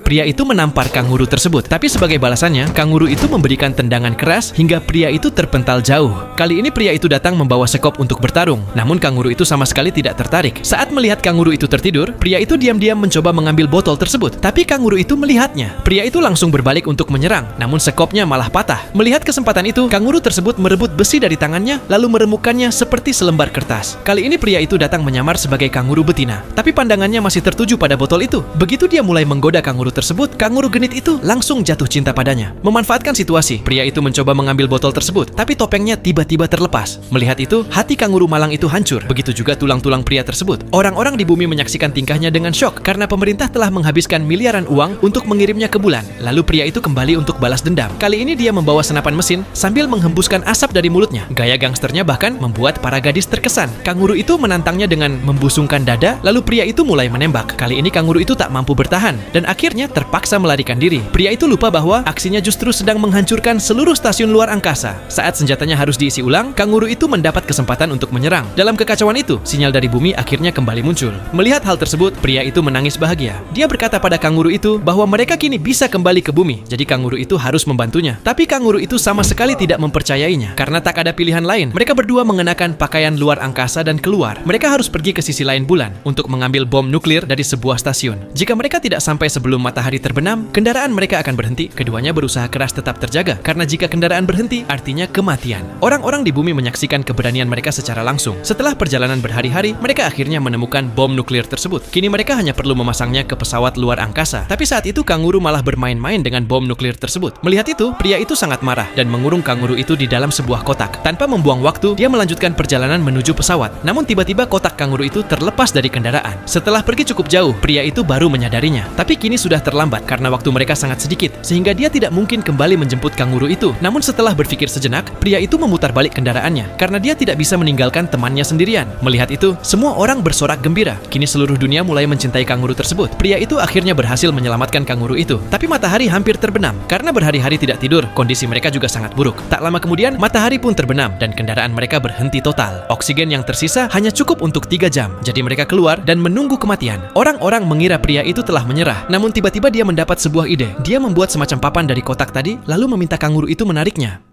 Pria itu menampar kanguru tersebut, tapi sebagai balasannya, kanguru itu memberikan tendangan keras hingga pria itu terpental jauh. Kali ini pria itu datang membawa sekop untuk bertarung, namun kanguru itu sama sekali tidak tertarik. Saat melihat kanguru itu tertidur, pria itu diam-diam mencoba mengambil botol tersebut, tapi kanguru itu melihatnya. Pria itu langsung berbalik untuk menyerang, namun sekopnya malah patah. Melihat kesempatan itu, kanguru tersebut merebut besi dari tangannya, lalu meremukkannya seperti selembar kertas. Kali ini pria itu datang menyamar sebagai kanguru betina, tapi pandangannya masih tertuju pada botol itu. Begitu dia mulai menggoda kanguru tersebut, kanguru genit itu langsung jatuh cinta padanya. Memanfaatkan situasi, pria itu mencoba mengambil botol tersebut, tapi topengnya tiba-tiba terlepas. Melihat itu, hati kanguru malang itu hancur. Begitu juga tulang-tulang pria tersebut. Orang-orang di bumi menyaksikan tingkahnya dengan syok karena pemerintah telah menghabiskan miliaran uang untuk mengirimnya ke bulan. Lalu pria itu kembali untuk balas dendam. Kali ini dia membawa senapan mesin sambil menghembuskan asap dari mulutnya. Gaya gangsternya bahkan membuat para gadis terkesan. Kanguru itu menantangnya dengan membusungkan dada, lalu pria itu mulai menembak. Kali ini kanguru itu tak mampu bertahan dan akhirnya terpaksa melarikan diri. Pria itu lupa bahwa aksinya justru sedang menghancurkan seluruh stasiun luar angkasa. Saat senjatanya harus diisi ulang, kanguru itu mendapat kesempatan untuk menyerang. Dalam kekacauan itu, sinyal dari bumi akhirnya kembali muncul. Melihat hal tersebut, pria itu menangis bahagia. Dia berkata pada kanguru itu bahwa mereka kini bisa kembali ke bumi, jadi kanguru itu harus membantunya. Tapi kanguru itu sama sekali tidak mempercayainya. Karena tak ada pilihan lain, mereka berdua mengenakan pakaian luar angkasa dan keluar. Mereka harus pergi ke sisi lain bulan untuk mengambil bom nuklir dari sebuah stasiun. Jika mereka tidak sampai sebelum matahari terbenam, kendaraan mereka akan berhenti. Keduanya berusaha keras tetap terjaga, karena jika kendaraan berhenti, artinya kematian. Orang-orang di bumi menyaksikan keberanian mereka secara langsung. Setelah perjalanan berhari-hari, mereka akhirnya menemukan bom nuklir tersebut. Kini mereka hanya perlu memasangnya ke pesawat luar angkasa. Tapi saat itu kanguru malah bermain-main dengan bom nuklir tersebut. Melihat itu, pria itu sangat marah dan mengurung kanguru itu di dalam sebuah kotak. Tanpa membuang waktu, dia melanjutkan perjalanan menuju pesawat. Namun tiba-tiba kotak kanguru itu terlepas dari kendaraan. Setelah pergi cukup jauh, pria itu baru menyadarinya. Tapi kini sudah terlambat karena waktu mereka sangat sedikit, sehingga dia tidak mungkin kembali menjemput kanguru itu. Namun setelah berpikir sejenak, pria itu memutar balik kendaraannya karena dia tidak bisa meninggalkan temannya sendirian. Melihat itu, semua orang bersorak gembira. Kini seluruh dunia mulai mencintai kanguru tersebut. Pria itu akhirnya berhasil menyelamatkan kanguru itu. Tapi matahari hampir terbenam. Karena berhari-hari tidak tidur, kondisi mereka juga sangat buruk. Tak lama kemudian, matahari pun terbenam dan kendaraan mereka berhenti total. Oksigen yang tersisa hanya cukup untuk 3 jam. Jadi mereka keluar dan menunggu kematian. Orang-orang mengira pria itu telah menyerah. Namun tiba-tiba dia mendapat sebuah ide. Dia membuat semacam papan dari kotak tadi, lalu meminta kanguru itu menariknya.